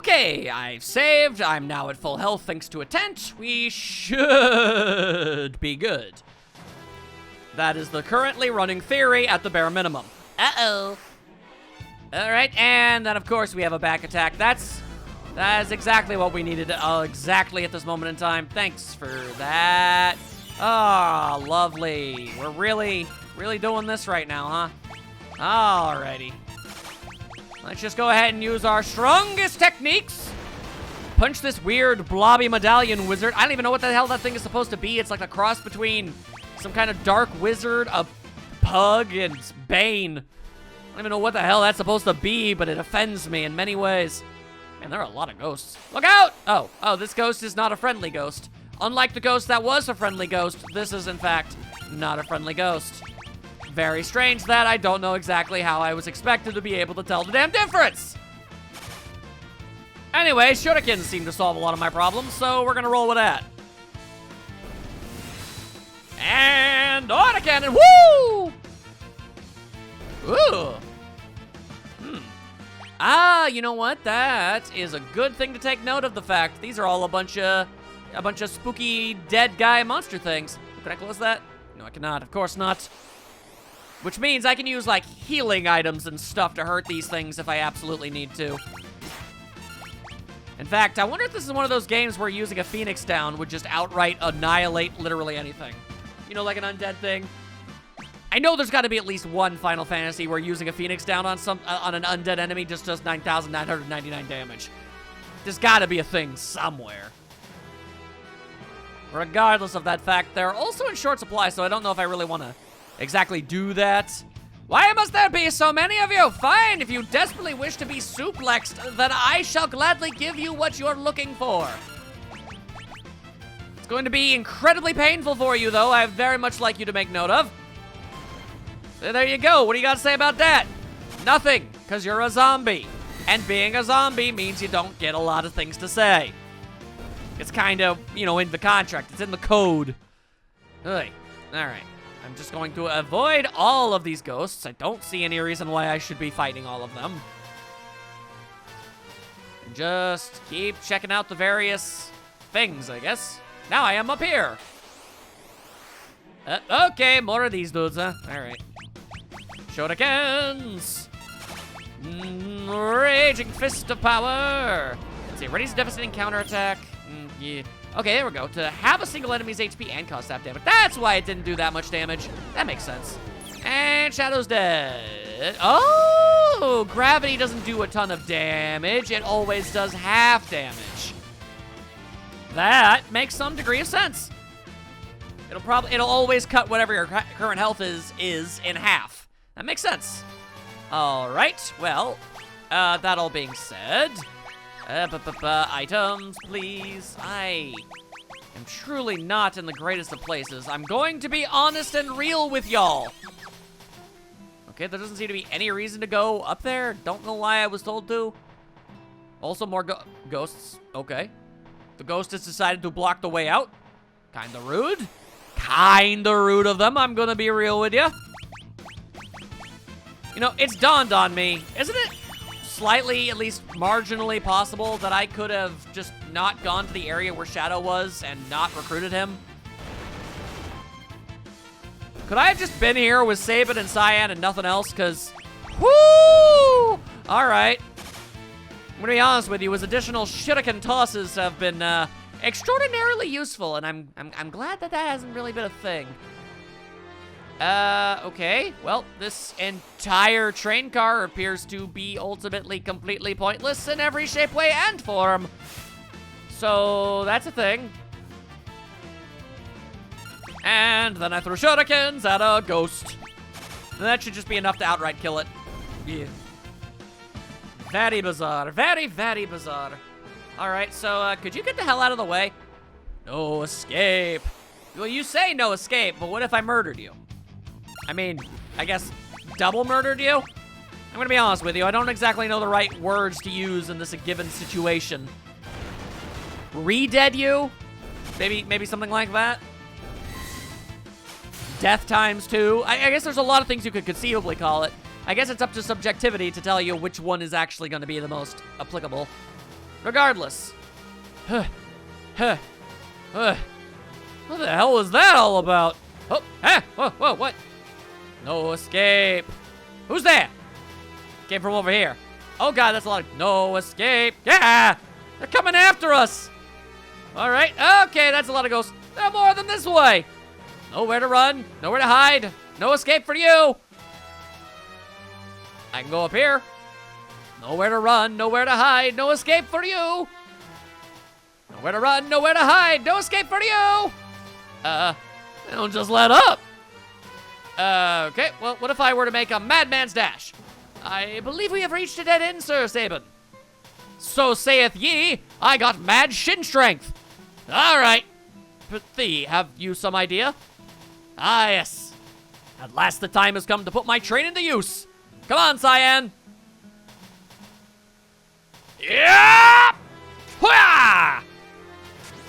Okay, I've saved. I'm now at full health thanks to a tent. We should be good. That is the currently running theory at the bare minimum. Uh-oh. All right, and then, of course, we have a back attack. That is exactly what we needed exactly at this moment in time. Thanks for that. Oh, lovely. We're really doing this right now, huh? Alrighty. Let's just go ahead and use our strongest techniques. Punch this weird blobby medallion wizard. I don't even know what the hell that thing is supposed to be. It's like a cross between some kind of dark wizard, a pug, and Bane. I don't even know what the hell that's supposed to be, but it offends me in many ways. Man, there are a lot of ghosts. Look out! Oh, this ghost is not a friendly ghost. Unlike the ghost that was a friendly ghost, this is, in fact, not a friendly ghost. Very strange that I don't know exactly how I was expected to be able to tell the damn difference. Anyway, shurikens seem to solve a lot of my problems, so we're gonna roll with that. And autocannon, woo! Ooh. You know what? That is a good thing to take note of the fact. These are all a bunch of spooky dead guy monster things. Can I close that? No, I cannot. Of course not. Which means I can use, like, healing items and stuff to hurt these things if I absolutely need to. In fact, I wonder if this is one of those games where using a Phoenix down would just outright annihilate literally anything. You know, like an undead thing. I know there's got to be at least one Final Fantasy where using a Phoenix down on an undead enemy just does 9,999 damage. There's got to be a thing somewhere. Regardless of that fact, they're also in short supply, so I don't know if I really want to exactly do that. Why must there be so many of you? Fine, if you desperately wish to be suplexed, then I shall gladly give you what you're looking for. It's going to be incredibly painful for you, though. I very much like you to make note of. So there you go. What do you got to say about that? Nothing, because you're a zombie. And being a zombie means you don't get a lot of things to say. It's kind of, you know, in the contract. It's in the code. Ugh. All right. I'm just going to avoid all of these ghosts. I don't see any reason why I should be fighting all of them. And just keep checking out the various things, I guess. Now I am up here. Okay, more of these dudes, huh? All right. Shurikens. Raging Fist of Power. Let's see, ready to devastating counterattack. Yeah. Okay, there we go. To have a single enemy's HP and cause staff damage. That's why it didn't do that much damage. That makes sense. And Shadow's dead. Oh, gravity doesn't do a ton of damage. It always does half damage. That makes some degree of sense. It'll always cut whatever your current health is in half. That makes sense. All right. Well, that all being said, items, please. I am truly not in the greatest of places. I'm going to be honest and real with y'all. Okay, there doesn't seem to be any reason to go up there. Don't know why I was told to. Also, more ghosts. Okay. The ghost has decided to block the way out. Kinda rude. Kinda rude of them, I'm gonna be real with you. You know, it's dawned on me, isn't it slightly, at least marginally possible that I could have just not gone to the area where Shadow was and not recruited him? Could I have just been here with Sabin and Cyan and nothing else? Because, whoo! All right. I'm gonna be honest with you, his additional shuriken tosses have been extraordinarily useful, and I'm glad that hasn't really been a thing. Okay. Well, this entire train car appears to be ultimately completely pointless in every shape, way, and form. So, that's a thing. And then I threw shurikens at a ghost. That should just be enough to outright kill it. Yeah. Very bizarre. Very, very bizarre. All right, so could you get the hell out of the way? No escape. Well, you say no escape, but what if I murdered you? I mean, I guess double murdered you? I'm gonna be honest with you, I don't exactly know the right words to use in this given situation. Re-dead you? Maybe something like that? Death times 2? I guess there's a lot of things you could conceivably call it. I guess it's up to subjectivity to tell you which one is actually gonna be the most applicable. Regardless. What the hell was that all about? Oh, whoa, what? No escape. Who's there? Came from over here. Oh god, that's a lot of... No escape. Yeah! They're coming after us. All right. Okay, that's a lot of ghosts. They're more than this way. Nowhere to run. Nowhere to hide. No escape for you. I can go up here. Nowhere to run. Nowhere to hide. No escape for you. Nowhere to run. Nowhere to hide. No escape for you. They don't just let up. Okay, well, what if I were to make a madman's dash? I believe we have reached a dead end, Sir Sabin. So saith ye, I got mad shin strength. All right. Prithee, have you some idea? Ah, yes. At last the time has come to put my train into use. Come on, Cyan. Yeah! Hooyah!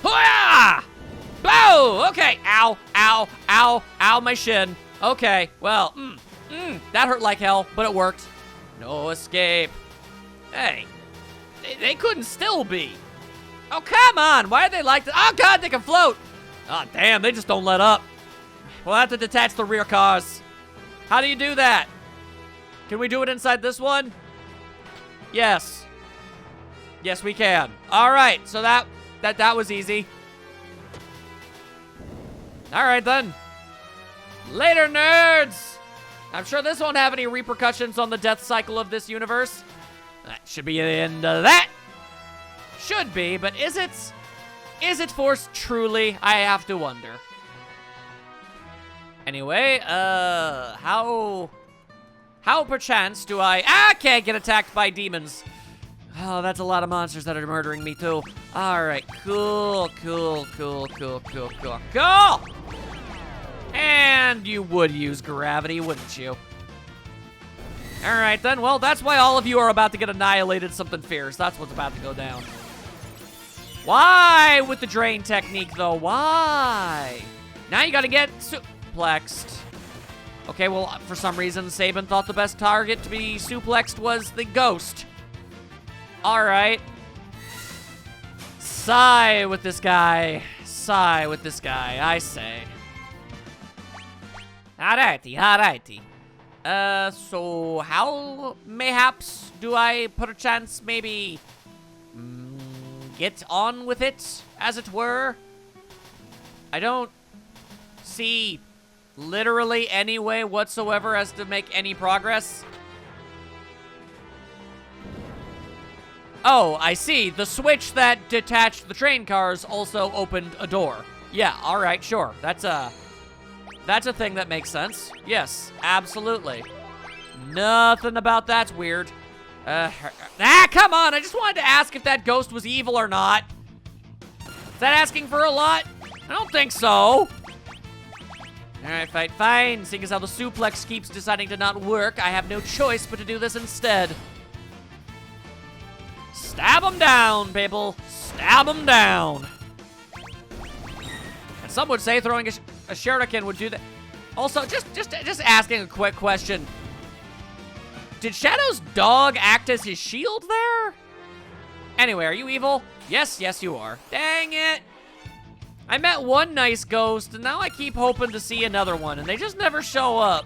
Hooyah! Bow! Okay. Ow, ow, ow, ow, my shin. Okay, well, that hurt like hell, but it worked. No escape. Hey, they couldn't still be. Oh, come on. Why are they like that? Oh, God, they can float. Oh, damn, they just don't let up. We'll have to detach the rear cars. How do you do that? Can we do it inside this one? Yes. Yes, we can. All right, so that was easy. All right, then. Later, nerds! I'm sure this won't have any repercussions on the death cycle of this universe. That should be the end of that. Should be, but is it? Is it forced truly? I have to wonder. Anyway, how perchance do I can't get attacked by demons. Oh, that's a lot of monsters that are murdering me too. All right, cool. And you would use gravity, wouldn't you? All right, then. Well, that's why all of you are about to get annihilated something fierce. That's what's about to go down. Why with the drain technique, though? Why? Now you got to get suplexed. Okay, well, for some reason, Sabin thought the best target to be suplexed was the ghost. All right. Sigh with this guy. Sigh with this guy, I say. Alrighty. So how mayhaps do I put a chance maybe get on with it, as it were? I don't see literally any way whatsoever as to make any progress. Oh, I see. The switch that detached the train cars also opened a door. Yeah, all right, sure. That's a thing that makes sense. Yes, absolutely. Nothing about that's weird. Come on. I just wanted to ask if that ghost was evil or not. Is that asking for a lot? I don't think so. All right, fine. Seeing as how the suplex keeps deciding to not work, I have no choice but to do this instead. Stab him down, people. Stab him down. And some would say throwing a shuriken would do that. Also, just asking a quick question. Did Shadow's dog act as his shield there? Anyway, are you evil? Yes, you are. Dang it. I met one nice ghost, and now I keep hoping to see another one, and they just never show up.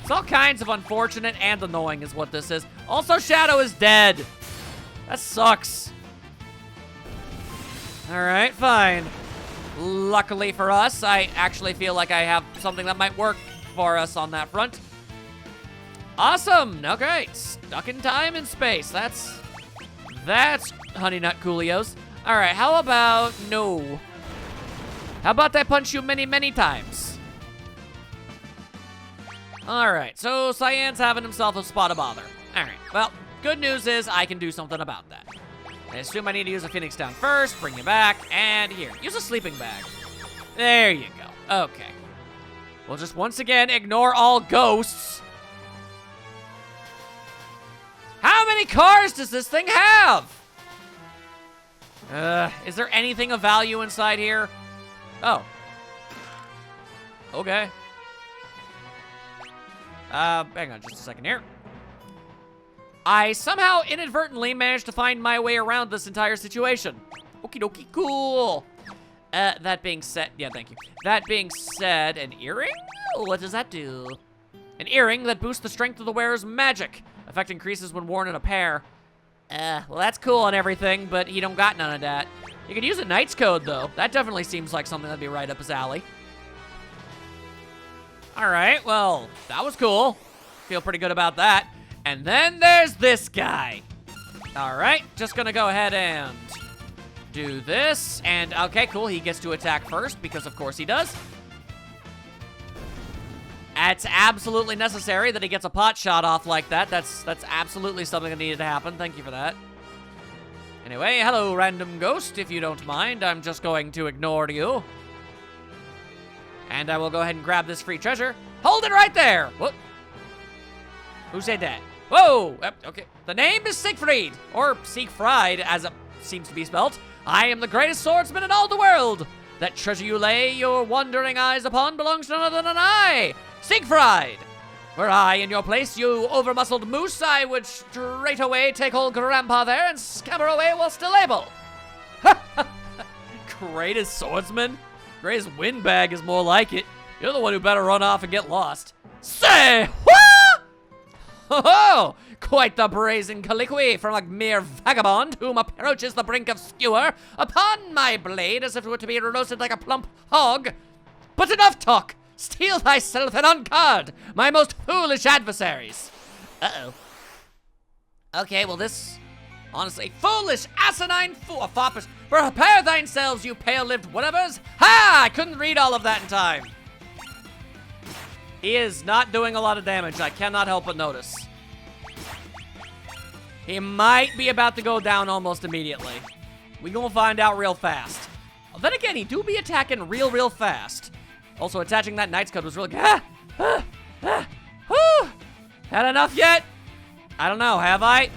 It's all kinds of unfortunate and annoying is what this is. Also, Shadow is dead. That sucks. All right, fine. Luckily for us, I actually feel like I have something that might work for us on that front. Awesome. Okay, stuck in time and space. That's Honey Nut Coolios. All right, how about no? How about I punch you many, many times? All right, so Cyan's having himself a spot of bother. All right, well, good news is I can do something about that. I assume I need to use a Phoenix down first, bring you back, and here, use a sleeping bag. There you go. Okay. We'll just once again ignore all ghosts. How many cars does this thing have? Is there anything of value inside here? Oh. Okay. Hang on just a second here. I somehow inadvertently managed to find my way around this entire situation. Okie dokie, cool. That being said, yeah, thank you. That being said, an earring? What does that do? An earring that boosts the strength of the wearer's magic. Effect increases when worn in a pair. Well, that's cool and everything, but he don't got none of that. You could use a Knight's Code, though. That definitely seems like something that'd be right up his alley. All right, well, that was cool. Feel pretty good about that. And then there's this guy. All right, just gonna go ahead and do this. And, okay, cool, he gets to attack first, because of course he does. It's absolutely necessary that he gets a pot shot off like that. That's absolutely something that needed to happen. Thank you for that. Anyway, hello, random ghost. If you don't mind, I'm just going to ignore you. And I will go ahead and grab this free treasure. Hold it right there. What? Who said that? Whoa. Okay. The name is Siegfried, or Siegfried, as it seems to be spelt. I am the greatest swordsman in all the world. That treasure you lay your wandering eyes upon belongs to none other than I, Siegfried. Were I in your place, you over-muscled moose, I would straight away take old grandpa there and scamper away while still able. Greatest swordsman? Greatest windbag is more like it. You're the one who better run off and get lost. Say what? Ho-ho! Quite the brazen colloquy from a mere vagabond whom approaches the brink of skewer upon my blade as if it were to be roasted like a plump hog. But enough talk! Steel thyself and uncard my most foolish adversaries. Uh-oh. Okay, well this, honestly, foolish, asinine foppish. Prepare thyselves, you pale-lipped whatevers. Ha! I couldn't read all of that in time. He is not doing a lot of damage. I cannot help but notice. He might be about to go down almost immediately. We gonna find out real fast. Then again, he do be attacking real fast. Also, attaching that Knight's Code was really good. Had enough yet? I don't know, have I?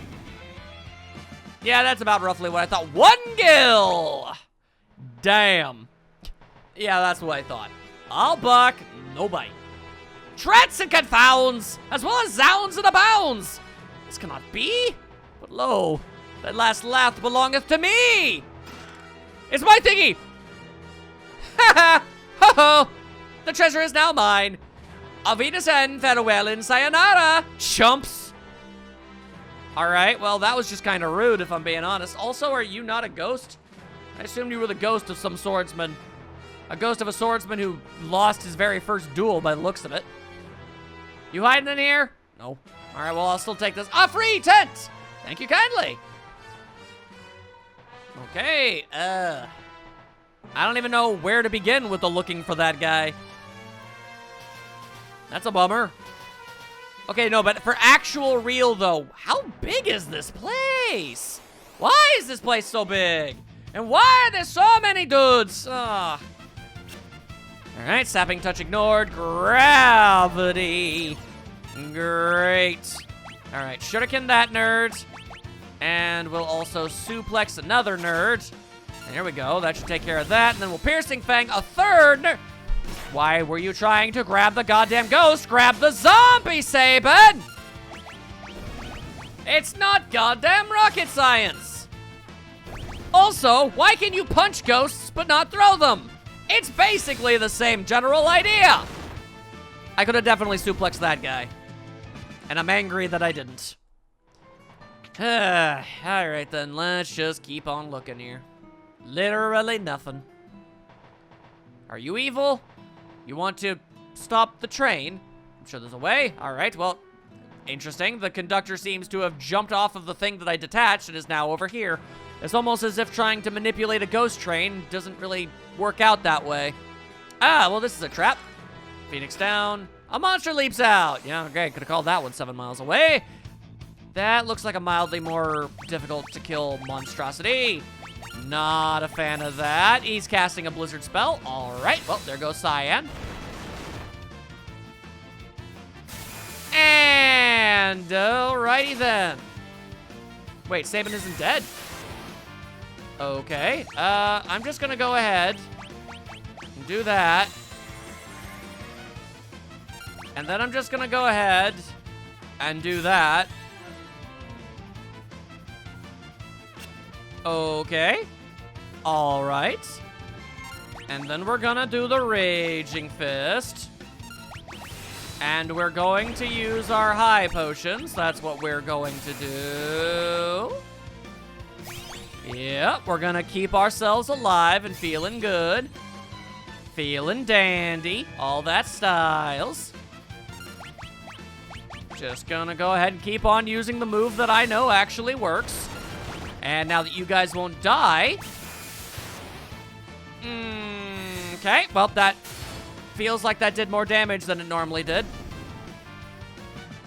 Yeah, that's about roughly what I thought. 1 gil! Damn. Yeah, that's what I thought. I'll buck, no bite. Treats and confounds, as well as zounds and abounds. This cannot be. But lo, that last laugh belongeth to me. It's my thingy. Ha ha, ho ho. The treasure is now mine. Auf Wiedersehen, farewell and sayonara, chumps. All right, well, that was just kind of rude, if I'm being honest. Also, are you not a ghost? I assumed you were the ghost of some swordsman. A ghost of a swordsman who lost his very first duel by the looks of it. You hiding in here? No. All right, well, I'll still take this. A free tent! Thank you kindly. Okay, I don't even know where to begin with the looking for that guy. That's a bummer. Okay, no, but for actual real, though, how big is this place? Why is this place so big? And why are there so many dudes? All right, sapping touch ignored. Gravity. Great. All right, shuriken that nerd. And we'll also suplex another nerd. And here we go. That should take care of that. And then we'll piercing fang a third nerd. Why were you trying to grab the goddamn ghost? Grab the zombie, Sabin! It's not goddamn rocket science. Also, why can you punch ghosts but not throw them? It's basically the same general idea. I could have definitely suplexed that guy. And I'm angry that I didn't. Alright then, let's just keep on looking here. Literally nothing. Are you evil? You want to stop the train? I'm sure there's a way. Alright, well, interesting. The conductor seems to have jumped off of the thing that I detached and is now over here. It's almost as if trying to manipulate a ghost train doesn't really work out that way. Ah, well, this is a trap. Phoenix down. A monster leaps out. Yeah, okay, could have called that one 7 miles away. That looks like a mildly more difficult to kill monstrosity. Not a fan of that. He's casting a blizzard spell. All right, well, there goes Cyan. And alrighty then. Wait, Sabin isn't dead. Okay, I'm just gonna go ahead and do that. And then I'm just gonna go ahead and do that. Okay. All right. And then we're gonna do the Raging Fist. And we're going to use our high potions. That's what we're going to do. Yep, we're gonna keep ourselves alive and feeling good. Feeling dandy. All that styles. Just gonna go ahead and keep on using the move that I know actually works. And now that you guys won't die... Okay, well, that feels like that did more damage than it normally did.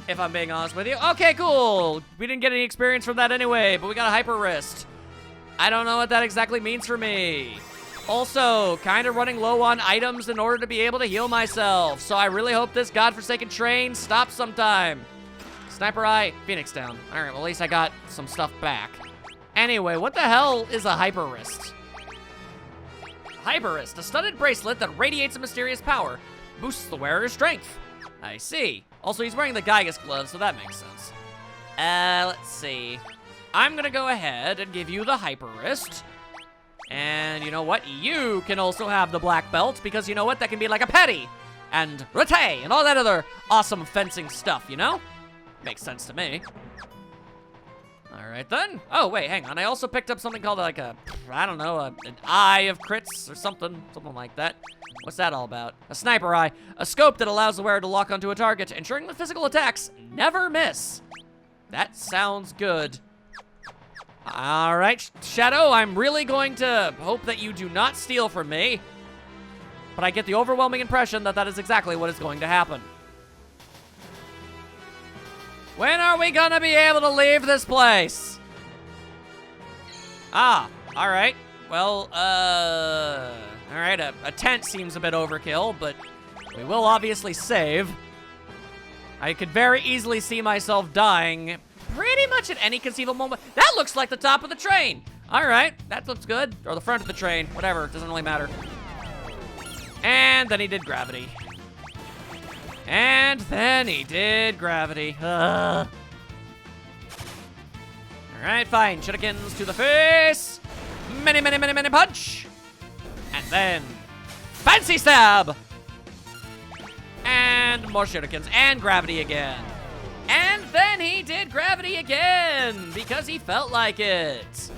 If I'm being honest with you. Okay, cool. We didn't get any experience from that anyway, but we got a Hyper Wrist. I don't know what that exactly means for me. Also, kind of running low on items in order to be able to heal myself. So I really hope this godforsaken train stops sometime. Sniper Eye, Phoenix down. All right, well, at least I got some stuff back. Anyway, what the hell is a Hyper Wrist? Hyper Wrist, a studded bracelet that radiates a mysterious power. Boosts the wearer's strength. I see. Also, he's wearing the Giygas gloves, so that makes sense. Let's see. I'm gonna go ahead and give you the Hyper Wrist. And you know what? You can also have the black belt, because you know what? That can be like a petty and ratte and all that other awesome fencing stuff, you know? Makes sense to me. All right, then. Oh, wait, hang on. I also picked up something called like a, I don't know, an eye of crits or something like that. What's that all about? A sniper eye. A scope that allows the wearer to lock onto a target, ensuring that physical attacks never miss. That sounds good. All right, Shadow, I'm really going to hope that you do not steal from me. But I get the overwhelming impression that that is exactly what is going to happen. When are we gonna be able to leave this place? Ah, all right. Well, all right, a tent seems a bit overkill, but we will obviously save. I could very easily see myself dying pretty much at any conceivable moment. That looks like the top of the train. All right, that looks good. Or the front of the train, whatever, it doesn't really matter. And then he did gravity. And then he did gravity. All right, fine. Shurikens to the face. Many punch. And then fancy stab. And more shurikens and gravity again. And then he did gravity again because he felt like it.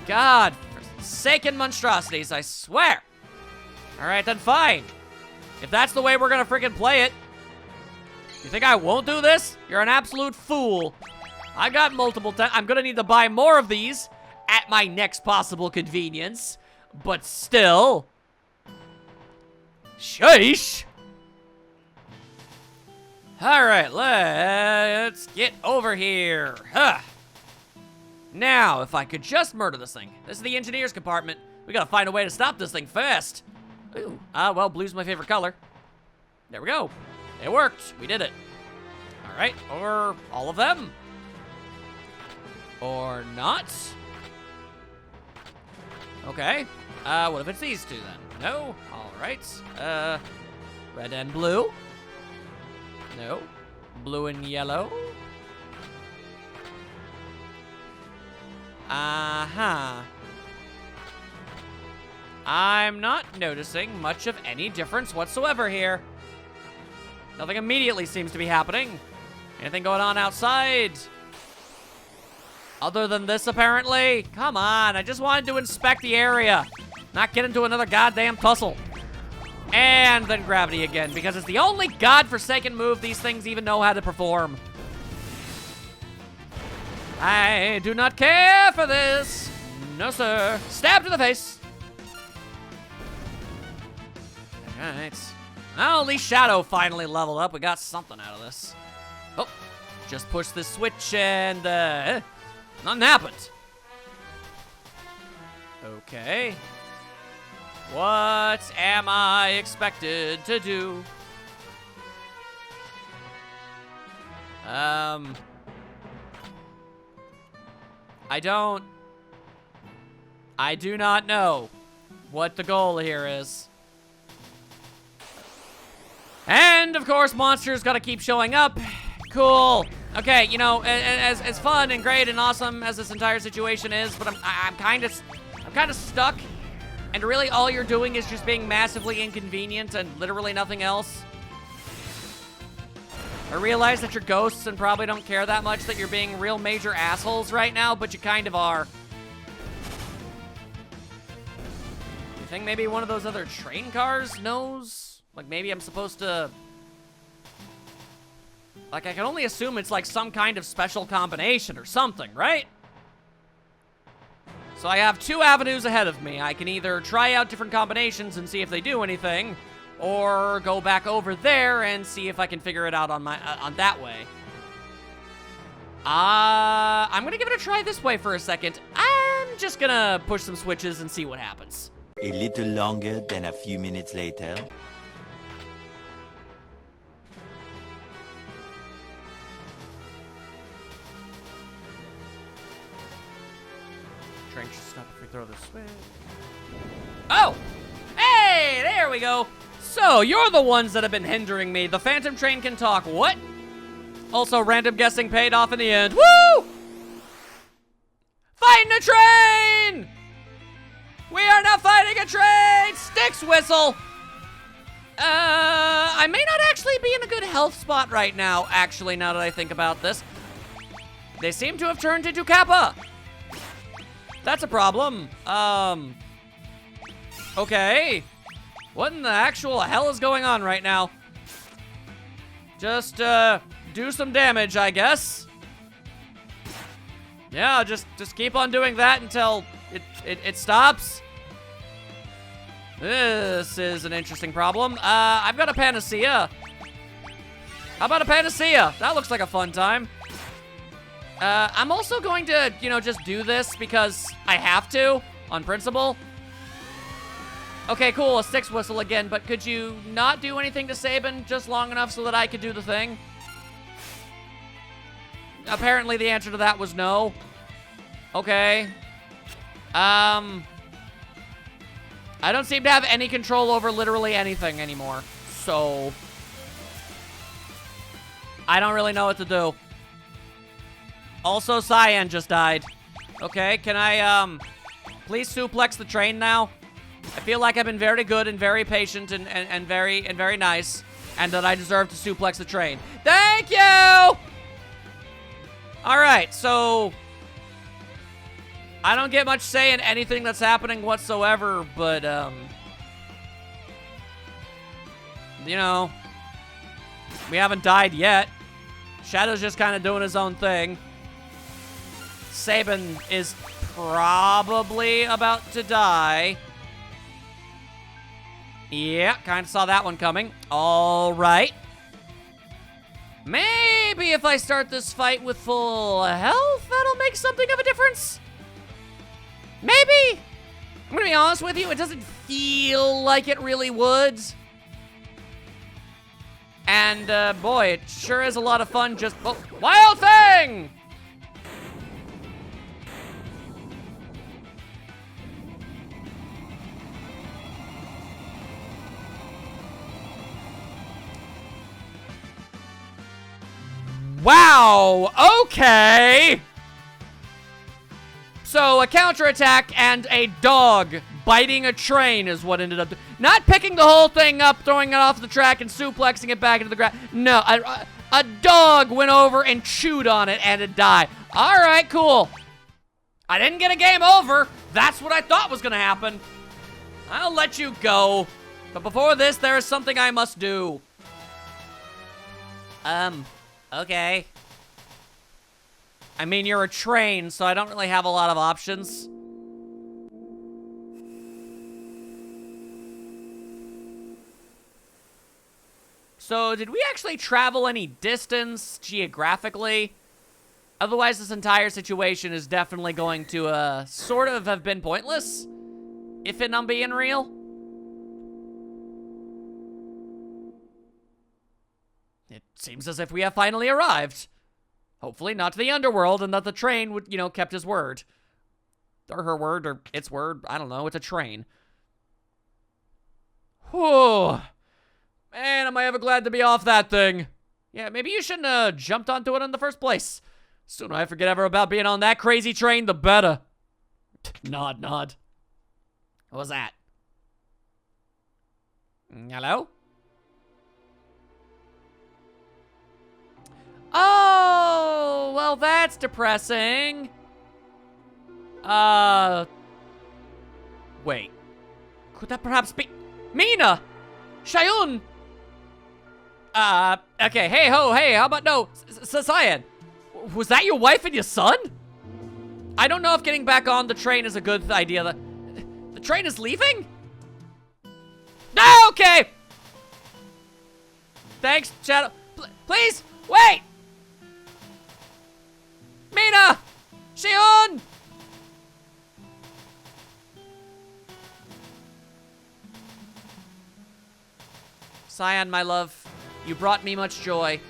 God forsaken monstrosities, I swear. All right, then fine. If that's the way we're gonna freaking play it, you think I won't do this? You're an absolute fool. I got multiple times. I'm gonna need to buy more of these at my next possible convenience. But still. Sheesh. All right, let's get over here. Huh. Now, if I could just murder this thing. This is the engineer's compartment. We gotta find a way to stop this thing fast. Ooh, well, blue's my favorite color. There we go. It worked. We did it. All right, or all of them. Or not. Okay. What if it's these two then? No. All right. Red and blue. No. Blue and yellow. Uh-huh. I'm not noticing much of any difference whatsoever here. Nothing immediately seems to be happening. Anything going on outside? Other than this, apparently? Come on, I just wanted to inspect the area. Not get into another goddamn tussle. And then gravity again, because it's the only godforsaken move these things even know how to perform. I do not care for this. No, sir. Stab to the face. All right. Well, at least Shadow finally leveled up. We got something out of this. Oh, just push this switch and, nothing happened. Okay. What am I expected to do? I do not know what the goal here is. And, of course, monsters gotta keep showing up. Cool. Okay, you know, as fun and great and awesome as this entire situation is, but I'm kind of stuck, and really all you're doing is just being massively inconvenient and literally nothing else. I realize that you're ghosts and probably don't care that much that you're being real major assholes right now, but you kind of are. You think maybe one of those other train cars knows? Like maybe I'm supposed to... Like I can only assume it's like some kind of special combination or something, right? So I have two avenues ahead of me. I can either try out different combinations and see if they do anything, or go back over there and see if I can figure it out on my on that way. I'm gonna give it a try this way for a second. I'm just gonna push some switches and see what happens. A little longer than a few minutes later. Train should stop if we throw the switch. Oh! Hey, there we go. So, you're the ones that have been hindering me. The Phantom Train can talk. What? Also, random guessing paid off in the end. Woo! Fighting a train! We are now fighting a train! Styx whistle! I may not actually be in a good health spot right now, actually, now that I think about this. They seem to have turned into Kappa. That's a problem. Okay. What in the actual hell is going on right now? Just, do some damage, I guess. Yeah, just keep on doing that until it stops. This is an interesting problem. I've got a panacea. How about a panacea? That looks like a fun time. I'm also going to, you know, just do this because I have to, on principle. Okay, cool, a Styx whistle again, but could you not do anything to Sabin just long enough so that I could do the thing? Apparently the answer to that was no. Okay. I don't seem to have any control over literally anything anymore, so... I don't really know what to do. Also, Cyan just died. Okay, can I, please suplex the train now? I feel like I've been very good and very patient and very nice, and that I deserve to suplex the train. Thank you! Alright, so... I don't get much say in anything that's happening whatsoever, but, you know... We haven't died yet. Shadow's just kind of doing his own thing. Sabin is probably about to die. Yeah, kind of saw that one coming. All right. Maybe if I start this fight with full health, that'll make something of a difference. Maybe. I'm gonna be honest with you, it doesn't feel like it really would. And, boy, it sure is a lot of fun just... Oh, Wild Thing! Wow, okay. So a counterattack and a dog biting a train is what ended up not picking the whole thing up, throwing it off the track and suplexing it back into the ground. No, a dog went over and chewed on it and it died. All right, cool. I didn't get a game over. That's what I thought was gonna happen. I'll let you go. But before this, there is something I must do. Okay. I mean, you're a train, so I don't really have a lot of options. So, did we actually travel any distance geographically? Otherwise, this entire situation is definitely going to, sort of have been pointless. If I'm being real. It seems as if we have finally arrived. Hopefully not to the underworld, and that the train would, you know, kept his word. Or her word, or its word. I don't know. It's a train. Whew. Man, am I ever glad to be off that thing. Yeah, maybe you shouldn't have jumped onto it in the first place. Sooner I forget ever about being on that crazy train, the better. Nod, nod. What was that? Hello? Oh, well, that's depressing. Wait. Could that perhaps be Mina? Shayun? Okay, hey ho, hey, how about no, Cyan? Was that your wife and your son? I don't know if getting back on the train is a good idea. The train is leaving? No, okay. Thanks, Shadow. Please, wait. Mina! Shion! Cyan, my love, you brought me much joy.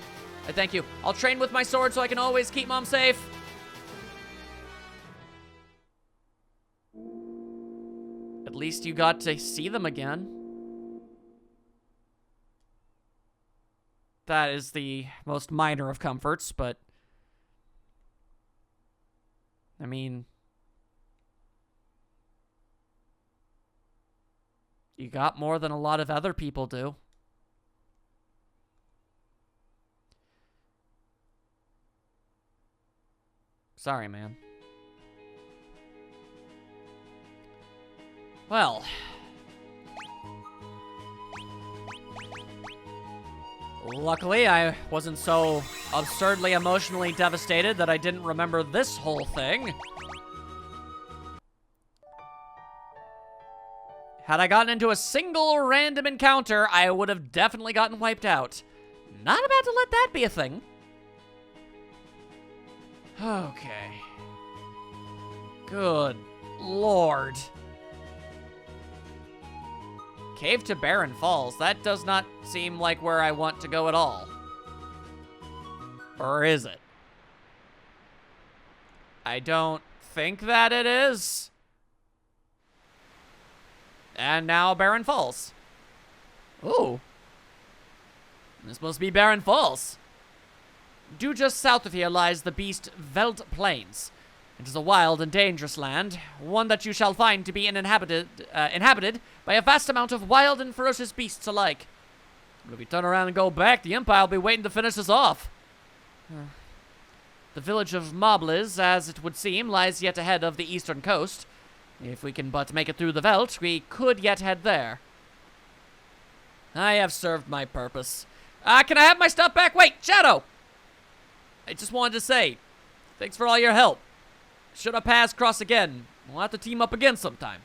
I thank you. I'll train with my sword so I can always keep Mom safe. At least you got to see them again. That is the most minor of comforts, but... I mean... You got more than a lot of other people do. Sorry, man. Well. Luckily, I wasn't so absurdly emotionally devastated that I didn't remember this whole thing. Had I gotten into a single random encounter, I would have definitely gotten wiped out. Not about to let that be a thing. Okay. Good Lord. Cave to Barren Falls. That does not seem like where I want to go at all. Or is it? I don't think that it is. And now Barren Falls. Ooh. This must be Barren Falls. Due just south of here lies the beast Veld Plains. It is a wild and dangerous land, one that you shall find to be inhabited by a vast amount of wild and ferocious beasts alike. But if we turn around and go back, the Empire will be waiting to finish us off. The village of Mobliz, as it would seem, lies yet ahead of the eastern coast. If we can but make it through the veldt, we could yet head there. I have served my purpose. Can I have my stuff back? Wait, Shadow! I just wanted to say, thanks for all your help. Should our paths cross again, we'll have to team up again sometime.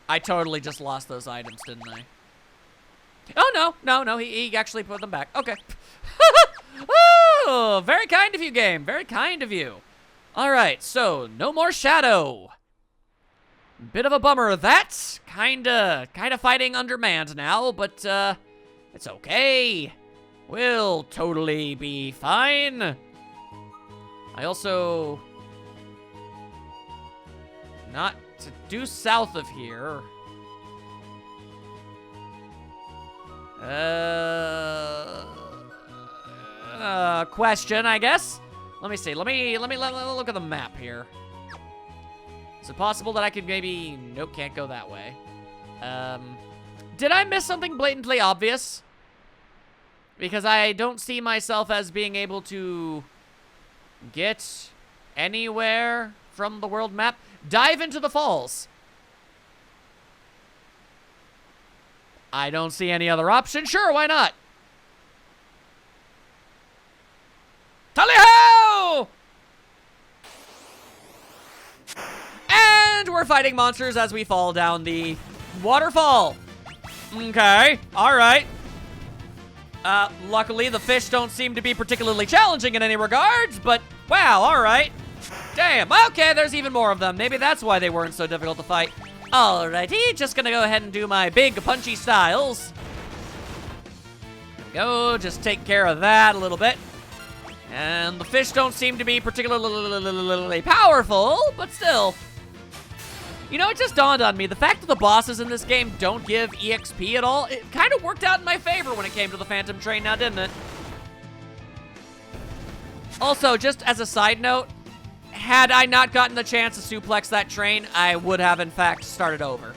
I totally just lost those items, didn't I? Oh, no, he actually put them back. Okay. Oh, very kind of you, game. Very kind of you. All right, so no more Shadow. Bit of a bummer. That's kinda fighting undermanned now, but it's okay. We'll totally be fine. I also... Not to do south of here. Question, I guess? Let me see. Let me look at the map here. Is it possible that I could maybe... Nope, can't go that way. Did I miss something blatantly obvious? Because I don't see myself as being able to get anywhere from the world map. Dive into the falls. I don't see any other option. Sure, why not? Tally-ho! And we're fighting monsters as we fall down the waterfall. Okay, all right. Luckily, the fish don't seem to be particularly challenging in any regards, but wow, all right. Damn, okay, there's even more of them. Maybe that's why they weren't so difficult to fight. Alrighty, just gonna go ahead and do my big punchy styles. There we go, just take care of that a little bit. And the fish don't seem to be particularly powerful, but still. You know, it just dawned on me, the fact that the bosses in this game don't give EXP at all, it kind of worked out in my favor when it came to the Phantom Train now, didn't it? Also, just as a side note, had I not gotten the chance to suplex that train, I would have, in fact, started over.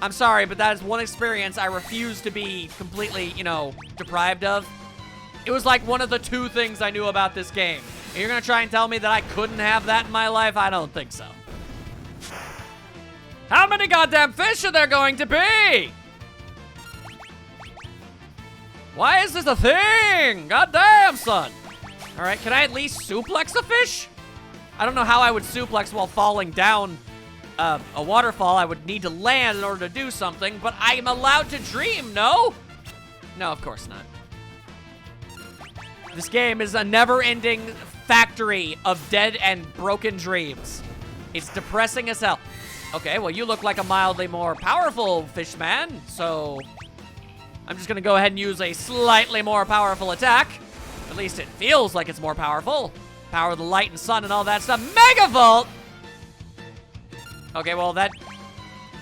I'm sorry, but that is one experience I refuse to be completely, you know, deprived of. It was like one of the 2 things I knew about this game. And you're gonna try and tell me that I couldn't have that in my life? I don't think so. How many goddamn fish are there going to be? Why is this a thing? Goddamn, son. All right, can I at least suplex a fish? I don't know how I would suplex while falling down a waterfall. I would need to land in order to do something, but I am allowed to dream, no? No, of course not. This game is a never-ending factory of dead and broken dreams. It's depressing as hell. Okay, well, you look like a mildly more powerful fish man, so I'm just gonna go ahead and use a slightly more powerful attack. At least it feels like it's more powerful. Power of the light and sun and all that stuff. Megavolt! Okay, well, that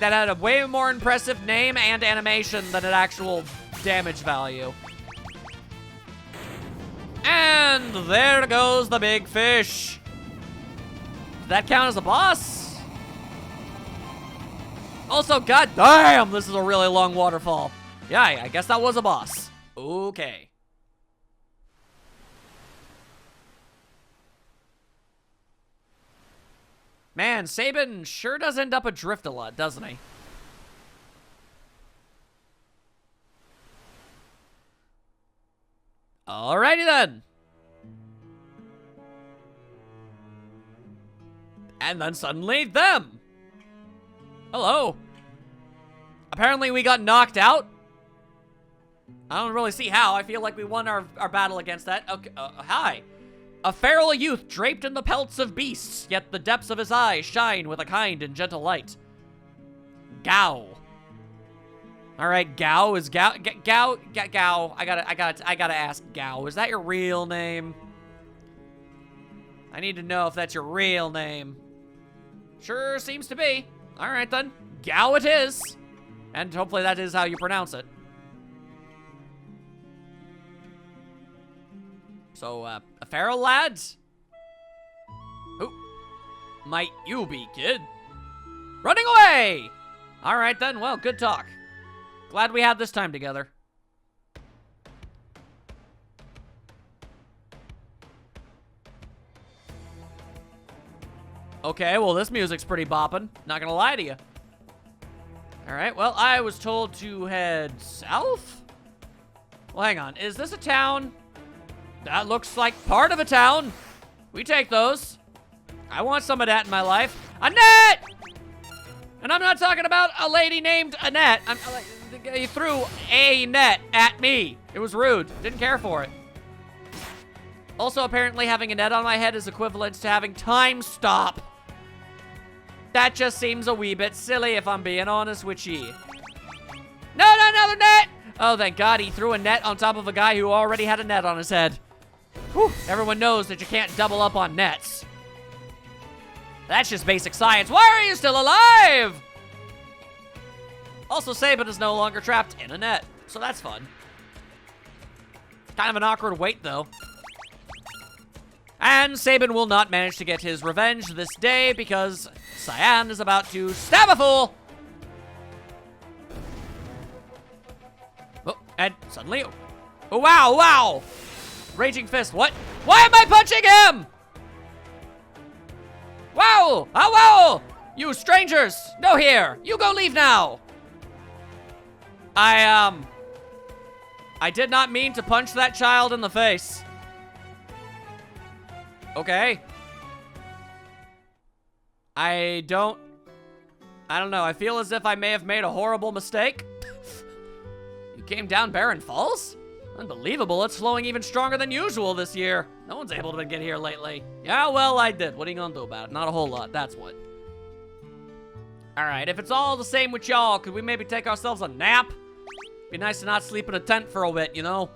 had a way more impressive name and animation than an actual damage value. And there goes the big fish. Does that count as a boss? Also, goddamn, this is a really long waterfall. Yeah, I guess that was a boss. Okay. Man, Sabin sure does end up adrift a lot, doesn't he? Alrighty then. And then suddenly, them. Hello. Apparently we got knocked out. I don't really see how. I feel like we won our battle against that. Okay, hi. A feral youth draped in the pelts of beasts, yet the depths of his eyes shine with a kind and gentle light. Gao. All right, Gao is Gao. Gao. I gotta ask Gao. Is that your real name? I need to know if that's your real name. Sure seems to be. All right then, Gao it is, and hopefully that is how you pronounce it. So, a feral lad? Who might you be, kid? Running away! All right then, well, good talk. Glad we had this time together. Okay, well, this music's pretty boppin'. Not gonna lie to you. All right, well, I was told to head south? Well, hang on. Is this a town? That looks like part of a town. We take those. I want some of that in my life. Annette! And I'm not talking about a lady named Annette. You threw a net at me. It was rude. Didn't care for it. Also, apparently having a net on my head is equivalent to having time stop. That just seems a wee bit silly if I'm being honest with ye. No, not another net! Oh, thank God he threw a net on top of a guy who already had a net on his head. Whew, everyone knows that you can't double up on nets. That's just basic science. Why are you still alive? Also, Sabin is no longer trapped in a net, so that's fun. Kind of an awkward wait, though. And Sabin will not manage to get his revenge this day because Cyan is about to stab a fool. Oh, and suddenly, oh, wow, wow. Raging fist, what? Why am I punching him? Wow, oh, wow. You strangers, no here. You go leave now. I did not mean to punch that child in the face. Okay. I don't know. I feel as if I may have made a horrible mistake. You came down Barren Falls? Unbelievable. It's flowing even stronger than usual this year. No one's able to get here lately. Yeah, well, I did. What are you gonna do about it? Not a whole lot. That's what. All right. If it's all the same with y'all, could we maybe take ourselves a nap? Be nice to not sleep in a tent for a bit, you know?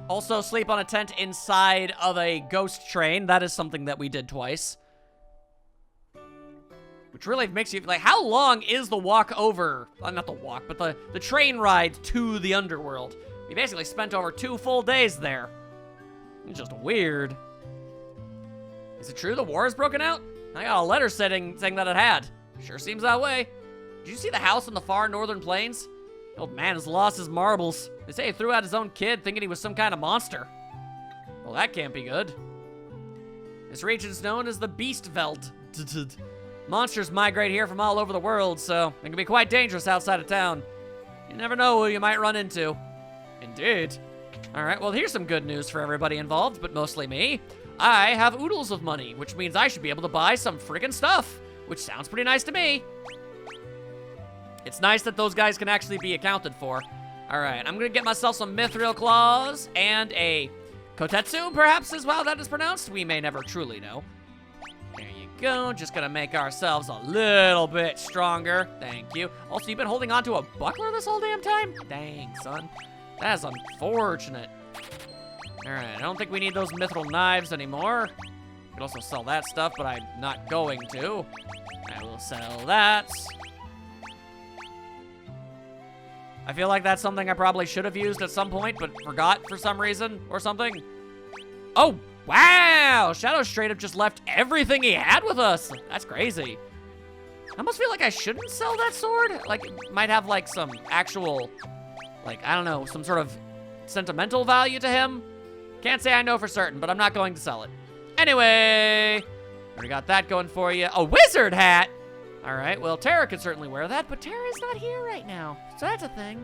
Also, sleep on a tent inside of a ghost train. That is something that we did twice. which really makes you, like, how long is the walk over, not the walk, but the train ride to the underworld? We basically spent over 2 full days there. It's just weird. Is it true the war has broken out? I got a letter saying that it had. Sure seems that way. Did you see the house in the far northern plains? The old man has lost his marbles. They say he threw out his own kid thinking he was some kind of monster. Well, that can't be good. This region is known as the Beastveld. Monsters migrate here from all over the world, so it can be quite dangerous outside of town. You never know who you might run into. Indeed. All right, well, here's some good news for everybody involved, but mostly me. I have oodles of money, which means I should be able to buy some friggin' stuff, which sounds pretty nice to me. It's nice that those guys can actually be accounted for. All right, I'm gonna get myself some mithril claws and a kotetsu, perhaps is how that is pronounced. We may never truly know. There you go, just gonna make ourselves a little bit stronger. Thank you. Also, you've been holding on to a buckler this whole damn time? Dang, son. That is unfortunate. All right, I don't think we need those mithril knives anymore. I could also sell that stuff, but I'm not going to. I will sell that. I feel like that's something I probably should have used at some point, but forgot for some reason or something. Oh, wow! Shadow straight up just left everything he had with us. That's crazy. I almost feel like I shouldn't sell that sword. Like, it might have, like, some actual, like, I don't know, some sort of sentimental value to him. Can't say I know for certain, but I'm not going to sell it. Anyway, already got that going for you. A wizard hat! All right, well, Terra could certainly wear that, but Terra's not here right now, so that's a thing.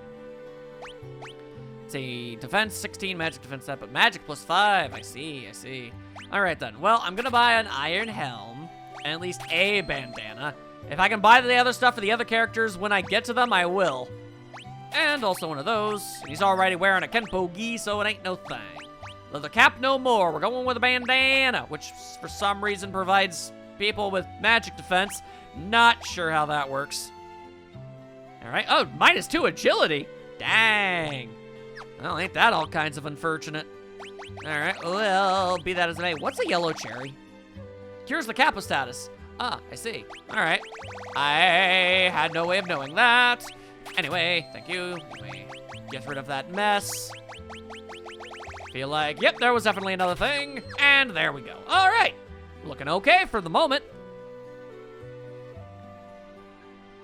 It's a defense 16 magic defense set, but magic +5. I see. All right, then. Well, I'm going to buy an iron helm and at least a bandana. If I can buy the other stuff for the other characters when I get to them, I will. And also one of those. He's already wearing a Kenpo gi, so it ain't no thing. Leather cap no more. We're going with a bandana, which for some reason provides people with magic defense. Not sure how that works. All right. Oh, -2 agility. Dang. Well, ain't that all kinds of unfortunate. All right. Well, be that as it may. What's a yellow cherry? Cures the Kappa status. Ah, I see. All right. I had no way of knowing that. Anyway, thank you. Anyway, get rid of that mess. Feel like, yep, there was definitely another thing. And there we go. All right. Looking okay for the moment.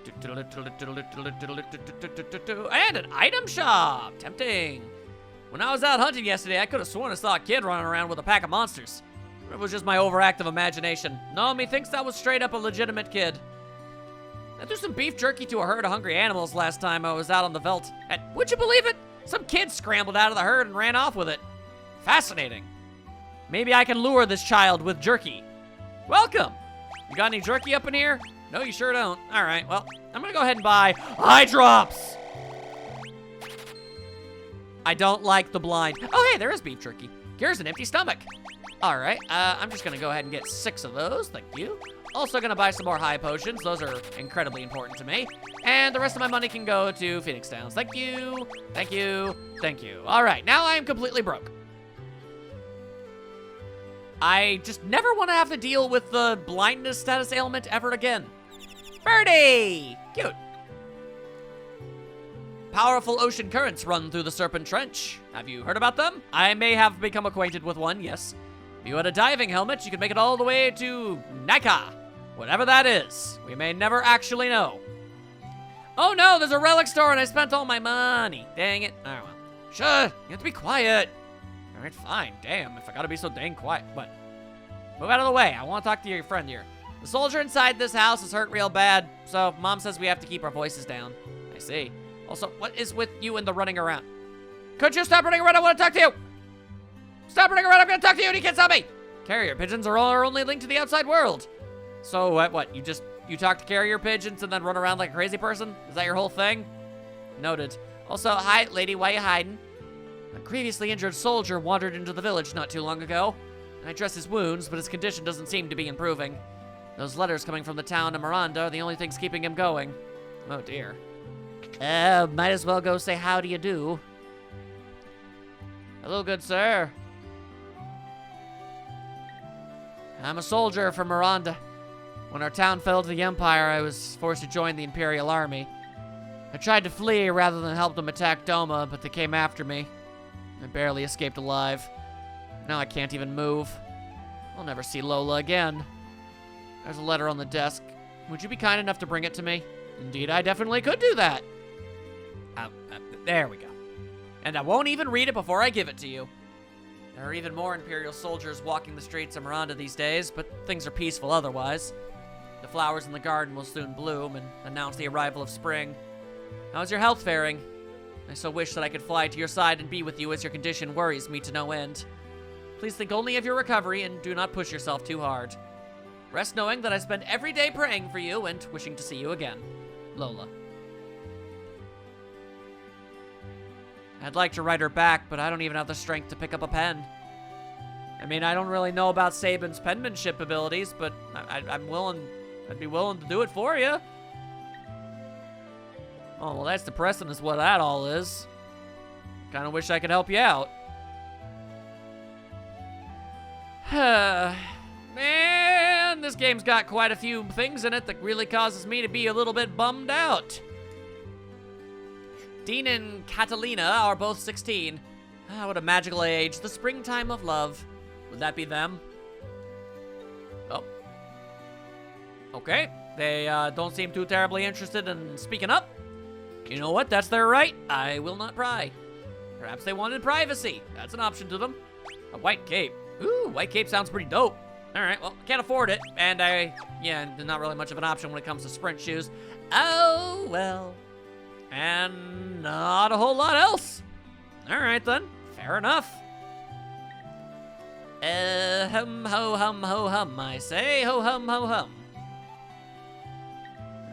And an item shop. Tempting. When I was out hunting yesterday, I could have sworn I saw a kid running around with a pack of monsters. It was just my overactive imagination. No, methinks that was straight up a legitimate kid. I threw some beef jerky to a herd of hungry animals last time I was out on the veldt. And would you believe it? Some kid scrambled out of the herd and ran off with it. Fascinating. Maybe I can lure this child with jerky. Welcome. You got any jerky up in here? No, you sure don't. All right, well, I'm gonna go ahead and buy eye drops. I don't like the blind. Oh, hey, there is beef jerky. Here's an empty stomach. All right, I'm just gonna go ahead and get 6 of those, thank you. Also gonna buy some more high potions. Those are incredibly important to me. And the rest of my money can go to Phoenix Downs. Thank you, thank you, thank you. All right, now I am completely broke. I just never want to have to deal with the blindness status ailment ever again. Birdie! Cute. Powerful ocean currents run through the Serpent Trench. Have you heard about them? I may have become acquainted with one, yes. If you had a diving helmet, you could make it all the way to Nika. Whatever that is. We may never actually know. Oh no, there's a relic store and I spent all my money. Dang it. Oh well. Sure, you have to be quiet. All right, fine. Damn, if I gotta be so dang quiet. But move out of the way. I want to talk to your friend here. The soldier inside this house is hurt real bad, so Mom says we have to keep our voices down. I see. Also, what is with you and the running around? Could you stop running around? I want to talk to you. Stop running around. I'm going to talk to you and you can't stop me. Carrier pigeons are our only link to the outside world. So what? You talk to carrier pigeons and then run around like a crazy person? Is that your whole thing? Noted. Also, hi, lady. Why you hiding? A grievously injured soldier wandered into the village not too long ago. I dressed his wounds, but his condition doesn't seem to be improving. Those letters coming from the town of Miranda are the only things keeping him going. Oh, dear. Might as well go say how do you do. Hello, good sir. I'm a soldier from Miranda. When our town fell to the Empire, I was forced to join the Imperial Army. I tried to flee rather than help them attack Doma, but they came after me. I barely escaped alive. Now I can't even move. I'll never see Lola again. There's a letter on the desk. Would you be kind enough to bring it to me? Indeed, I definitely could do that. There we go. And I won't even read it before I give it to you. There are even more Imperial soldiers walking the streets of Miranda these days, but things are peaceful otherwise. The flowers in the garden will soon bloom and announce the arrival of spring. How's your health faring? I so wish that I could fly to your side and be with you, as your condition worries me to no end. Please think only of your recovery and do not push yourself too hard. Rest knowing that I spend every day praying for you and wishing to see you again. Lola. I'd like to write her back, but I don't even have the strength to pick up a pen. I mean, I don't really know about Sabin's penmanship abilities, but I'd be willing to do it for you. Oh, well, that's depressing is what that all is. Kinda wish I could help you out. Man, this game's got quite a few things in it that really causes me to be a little bit bummed out. Dean and Catalina are both 16. Ah, what a magical age. The springtime of love. Would that be them? Oh. Okay. They don't seem too terribly interested in speaking up. You know what? That's their right. I will not pry. Perhaps they wanted privacy. That's an option to them. A white cape. Ooh, white cape sounds pretty dope. All right, well, can't afford it. And not really much of an option when it comes to sprint shoes. Oh, well. And not a whole lot else. All right, then. Fair enough. Hum, ho, hum, ho, hum, I say. Ho, hum, ho, hum.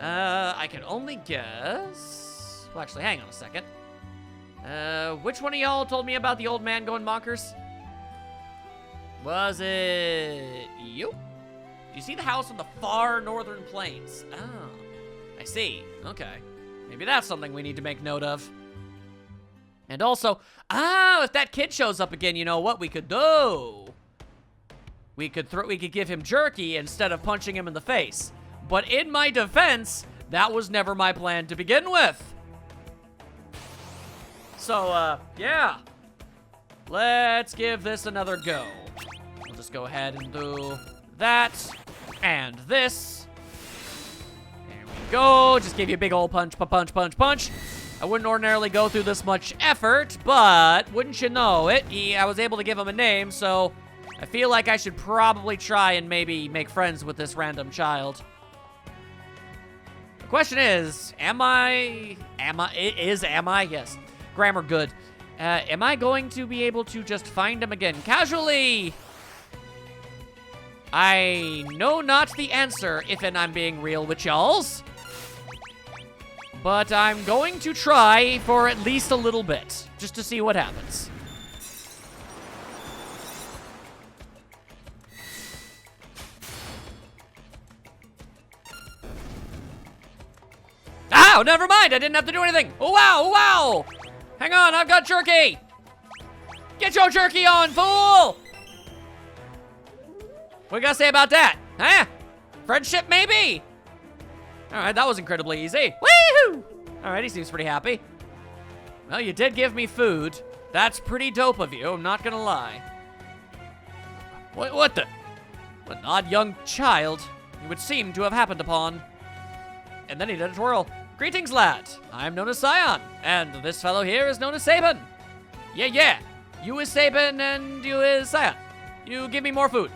I can only guess... Well, actually, hang on a second. Which one of y'all told me about the old man going bonkers? Was it you? Do you see the house on the far northern plains? Oh, I see. Okay. Maybe that's something we need to make note of. And also, if that kid shows up again, you know what we could do? We could give him jerky instead of punching him in the face. But in my defense, that was never my plan to begin with. So, yeah. Let's give this another go. We'll just go ahead and do that and this. There we go. Just give you a big old punch, punch, punch, punch. I wouldn't ordinarily go through this much effort, but wouldn't you know it, I was able to give him a name, so I feel like I should probably try and maybe make friends with this random child. The question is, am I? Yes. Grammar good. Am I going to be able to just find him again casually? I know not the answer, if I'm being real with y'alls. But I'm going to try for at least a little bit, just to see what happens. Oh, never mind, I didn't have to do anything. Oh, wow, oh, wow. Hang on, I've got jerky. Get your jerky on, fool. What you gotta say about that? Huh? Friendship, maybe? All right, that was incredibly easy. Woohoo! All right, he seems pretty happy. Well, you did give me food. That's pretty dope of you, I'm not gonna lie. What an odd young child you would seem to have happened upon. And then he did a twirl. Greetings, lad. I'm known as Scion, and this fellow here is known as Sabin. Yeah. You is Sabin, and you is Scion. You give me more food.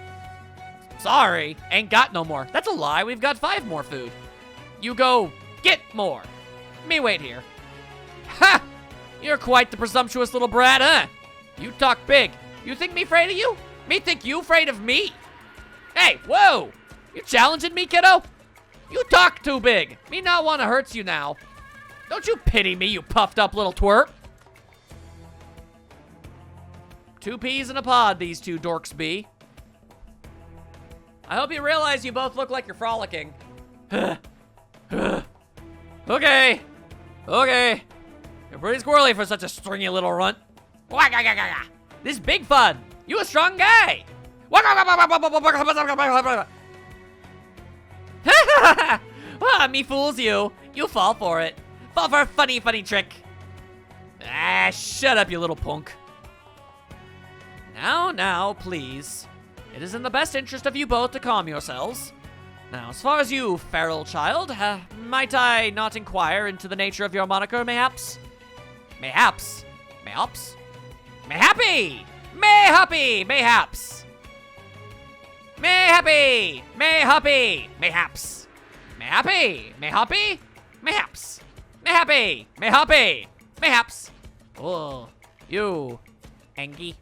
Sorry, ain't got no more. That's a lie, we've got 5 more food. You go get more. Me wait here. Ha! You're quite the presumptuous little brat, huh? You talk big. You think me afraid of you? Me think you afraid of me? Hey, whoa! You challenging me, kiddo? You talk too big. Me not wanna hurt you now. Don't you pity me, you puffed up little twerp. 2 peas in a pod, these 2 dorks be. I hope you realize you both look like you're frolicking. Okay. You're pretty squirrely for such a stringy little runt. This is Big Fun. You a strong guy. Me fools you. You fall for it. Fall for a funny, funny trick. Ah, shut up, you little punk. Now, please. It is in the best interest of you both to calm yourselves. Now, as far as you, feral child, might I not inquire into the nature of your moniker, mayhaps? Mayhaps? Mayhaps? Mayhappy! Mayhappy! Mayhaps! Mayhappy! Mayhappy! Mayhaps! Mayhappy! Mayhappy! Mayhaps! Mayhappy! Mayhappy! Mayhaps! Oh, you, Angie.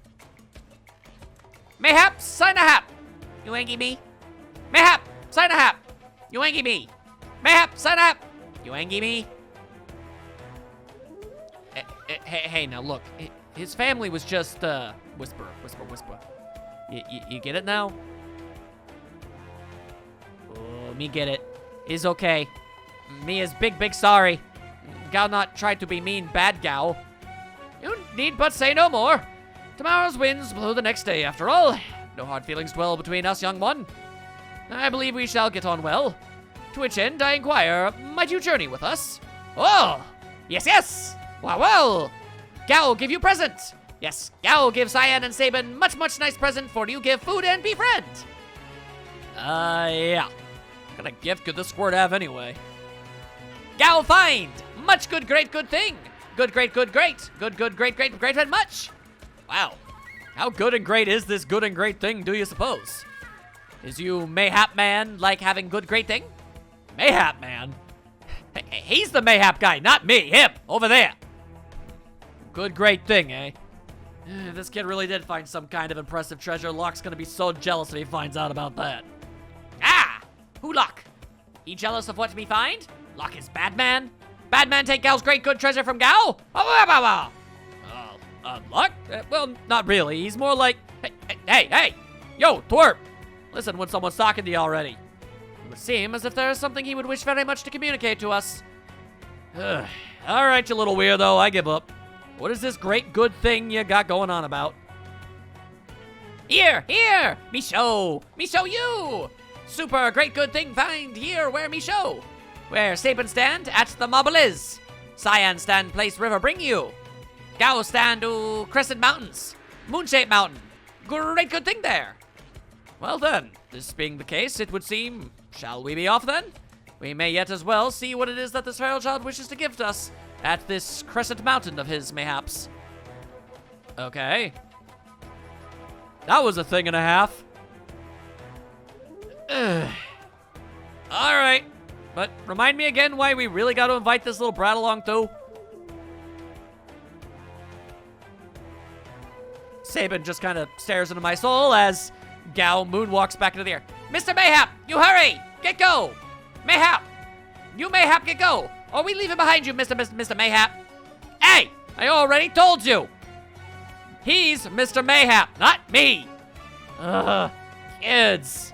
Mayhaps, sign a hap. You Angie me. Mayhap, sign a hap. You Angie me. Mayhap, sign a hap. You Angie me. Hey, now look. His family was just, whisper. You get it now? Oh, me get it. Is okay. Me is big sorry. Gao not try to be mean bad Gao. You need but say no more. Tomorrow's winds blow the next day, after all. No hard feelings dwell between us, young one. I believe we shall get on well. To which end, I inquire, might you journey with us? Oh, yes. Well. Gao give you present. Yes, Gao give Cyan and Sabin much nice present for you give food and befriend. Yeah. What kind of gift could this squirt have anyway? Gao find much good thing. Good, great. Good, great, and much. Wow. How good and great is this good and great thing, do you suppose? Is you Mayhap man like having good, great thing? Mayhap man? He's the Mayhap guy, not me. Him, over there. Good, great thing, eh? This kid really did find some kind of impressive treasure. Locke's gonna be so jealous if he finds out about that. Ah! Who Locke? He jealous of what we find? Locke is bad man? Bad man take Gao's great good treasure from Gao? Locke? Well, not really. He's more like, hey, yo, twerp. Listen when someone's talking to you already. It would seem as if there is something he would wish very much to communicate to us. All right, you little weirdo, I give up. What is this great good thing you got going on about? Here, me show you. Super great good thing find here where me show. Where Sabin stand at the marble is. Cyan stand place river bring you. Gao stand to Crescent Mountains. Moonshaped Mountain. Great good thing there. Well then, this being the case, it would seem, shall we be off then? We may yet as well see what it is that this feral child wishes to gift us at this Crescent Mountain of his, mayhaps. Okay. That was a thing and a half. All right. But remind me again why we really got to invite this little brat along too. Sabin just kind of stares into my soul as Gao moonwalks back into the air. Mr. Mayhap, you hurry! Get go! Mayhap! You Mayhap, get go! Or we leave him behind you, Mr. Mayhap. Hey! I already told you! He's Mr. Mayhap, not me! Ugh, kids.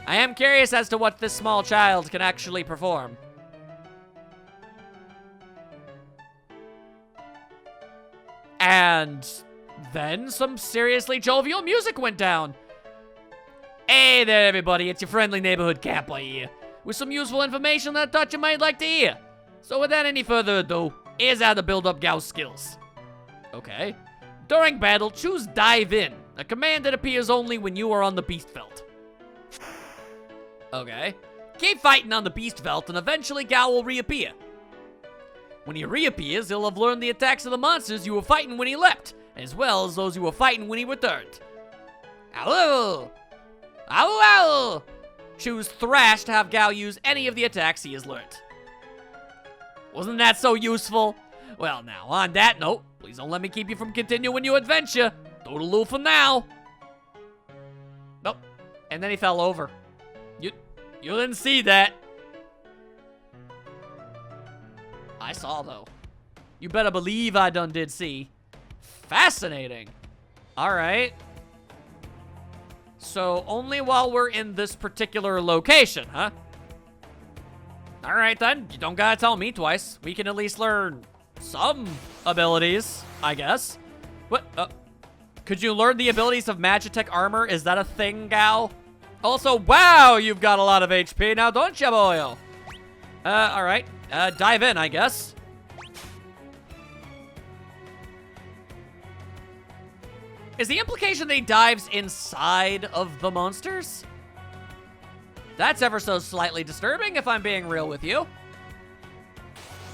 I am curious as to what this small child can actually perform. And then some seriously jovial music went down. Hey there, everybody. It's your friendly neighborhood camper here with some useful information that I thought you might like to hear. So without any further ado, here's how to build up Gao's skills. Okay. During battle, choose Dive In, a command that appears only when you are on the Beast Belt. Okay. Keep fighting on the Beast Belt and eventually Gao will reappear. When he reappears, he'll have learned the attacks of the monsters you were fighting when he left, as well as those you were fighting when he returned. Ow! Ow! Choose Thrash to have Gao use any of the attacks he has learned. Wasn't that so useful? Well, now, on that note, please don't let me keep you from continuing your adventure. Toodaloo for now. Nope. And then he fell over. You didn't see that. I saw, though. You better believe I done did see. Fascinating. All right. So, only while we're in this particular location, huh? All right, then. You don't gotta tell me twice. We can at least learn some abilities, I guess. What? Could you learn the abilities of Magitech armor? Is that a thing, Gao? Also, wow, you've got a lot of HP now, don't you, boy? All right. Dive in, I guess. Is the implication that he dives inside of the monsters? That's ever so slightly disturbing, if I'm being real with you.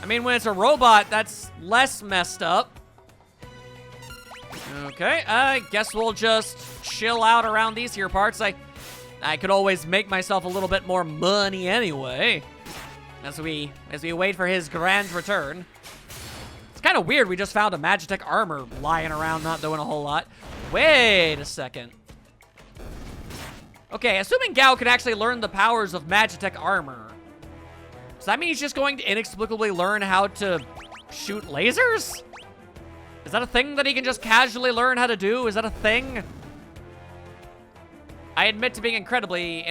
I mean, when it's a robot, that's less messed up. Okay, I guess we'll just chill out around these here parts. I could always make myself a little bit more money anyway. As we wait for his grand return. It's kind of weird, we just found a Magitech armor lying around, not doing a whole lot. Wait a second. Okay, assuming Gao can actually learn the powers of Magitech armor, does that mean he's just going to inexplicably learn how to shoot lasers? Is that a thing that he can just casually learn how to do? Is that a thing? I admit to being incredibly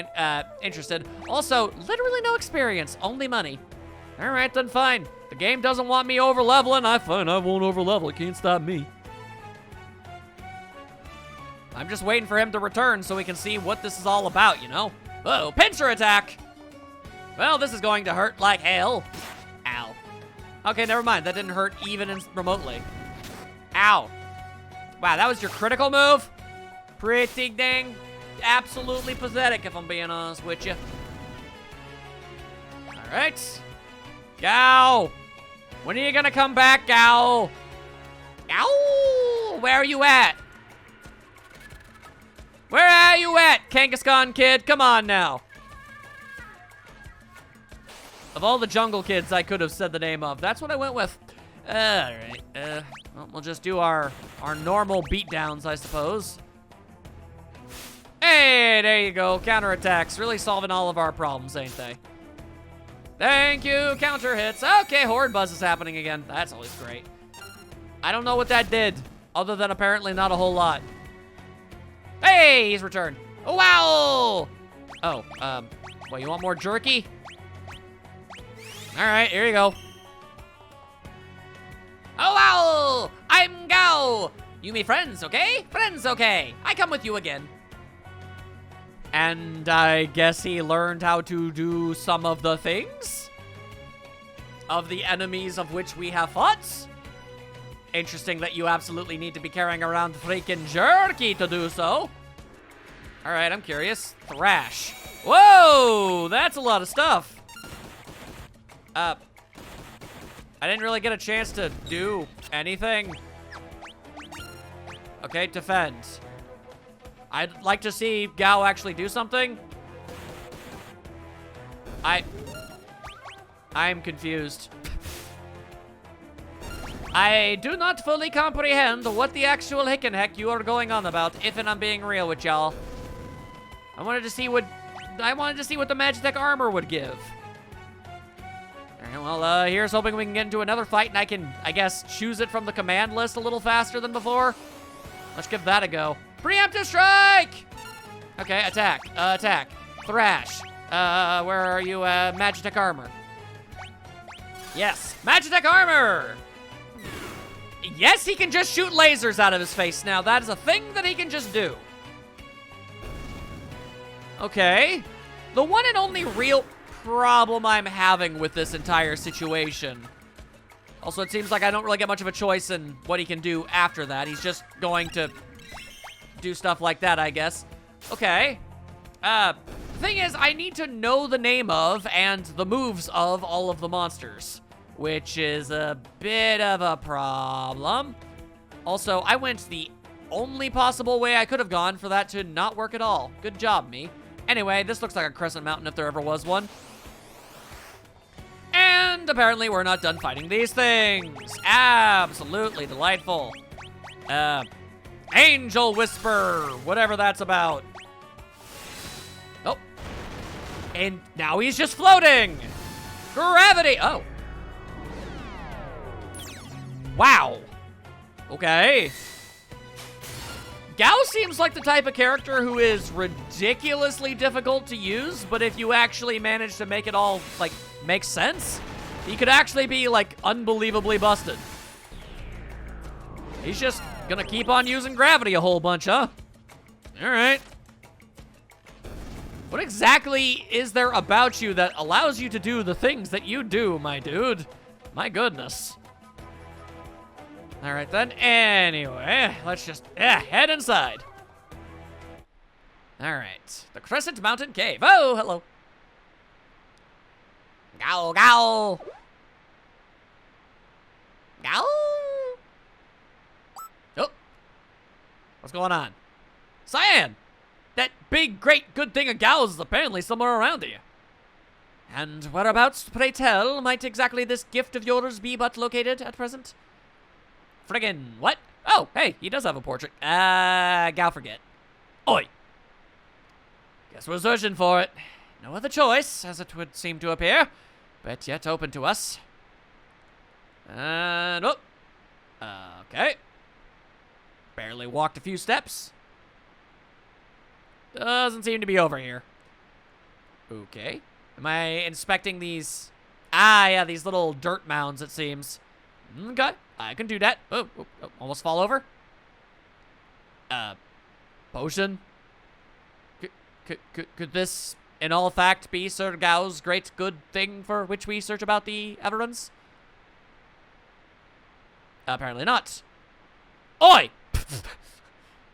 interested. Also, literally no experience, only money. All right, then fine. The game doesn't want me over-leveling. Fine, I won't over-level. It can't stop me. I'm just waiting for him to return so we can see what this is all about, you know? Whoa, pincer attack! Well, this is going to hurt like hell. Ow. Okay, never mind. That didn't hurt even remotely. Ow. Wow, that was your critical move? Pretty dang absolutely pathetic, if I'm being honest with you. All right. Gao! When are you gonna come back, Gao? Ow! Where are you at? Where are you at, Kangaskhan kid? Come on now. Of all the jungle kids I could have said the name of, that's what I went with. All right. Well, we'll just do our normal beatdowns, I suppose. Hey, there you go. Counterattacks. Really solving all of our problems, ain't they? Thank you. Counter hits. Okay, Horde Buzz is happening again. That's always great. I don't know what that did, other than apparently not a whole lot. Hey, he's returned. Oh, wow. Oh, what, you want more jerky? All right, here you go. Oh, wow. I'm Gao. You me friends, okay? Friends, okay. I come with you again. And I guess he learned how to do some of the things of the enemies of which we have fought. Interesting that you absolutely need to be carrying around freaking jerky to do so. All right, I'm curious. Thrash. Whoa, that's a lot of stuff. I didn't really get a chance to do anything. Okay, defend. I'd like to see Gao actually do something. I'm confused. I do not fully comprehend what the actual hick and heck you are going on about, if and I'm being real with y'all. I wanted to see what the Magitech armor would give. Alright, well, here's hoping we can get into another fight and I can, I guess, choose it from the command list a little faster than before. Let's give that a go. Preemptive strike! Okay, attack. Attack. Thrash. Where are you? Magitech armor. Yes, Magitech armor! Yes, he can just shoot lasers out of his face now. That is a thing that he can just do. Okay. The one and only real problem I'm having with this entire situation. Also, it seems like I don't really get much of a choice in what he can do after that. He's just going to do stuff like that, I guess. Okay. The thing is, I need to know the name of and the moves of all of the monsters, which is a bit of a problem. Also, I went the only possible way I could have gone for that to not work at all. Good job, me. Anyway, this looks like a crescent mountain if there ever was one. And apparently we're not done fighting these things. Absolutely delightful. Angel Whisper, whatever that's about. Oh. And now he's just floating. Gravity. Oh. Wow. Okay. Gao seems like the type of character who is ridiculously difficult to use, but if you actually manage to make it all, like, make sense, he could actually be, like, unbelievably busted. He's just gonna keep on using gravity a whole bunch, huh? All right. What exactly is there about you that allows you to do the things that you do, my dude? My goodness. All right, then. Anyway, let's just head inside. All right. The Crescent Mountain Cave. Oh, hello. Gow, gow. Gow. Oh. What's going on? Cyan! That big, great, good thing of Gau's is apparently somewhere around here. And whereabouts, pray tell, might exactly this gift of yours be but located at present? Friggin' what? Oh, hey, he does have a portrait. Gao forget. Oi! Guess we're searching for it. No other choice, as it would seem to appear, but yet open to us. And, oh. Okay. Barely walked a few steps. Doesn't seem to be over here. Okay. Am I inspecting these? Ah, yeah, these little dirt mounds, it seems. Okay, I can do that. Oh, almost fall over. Potion? Could this, in all fact, be Sir Gao's great good thing for which we search about the Everruns? Apparently not. Oi!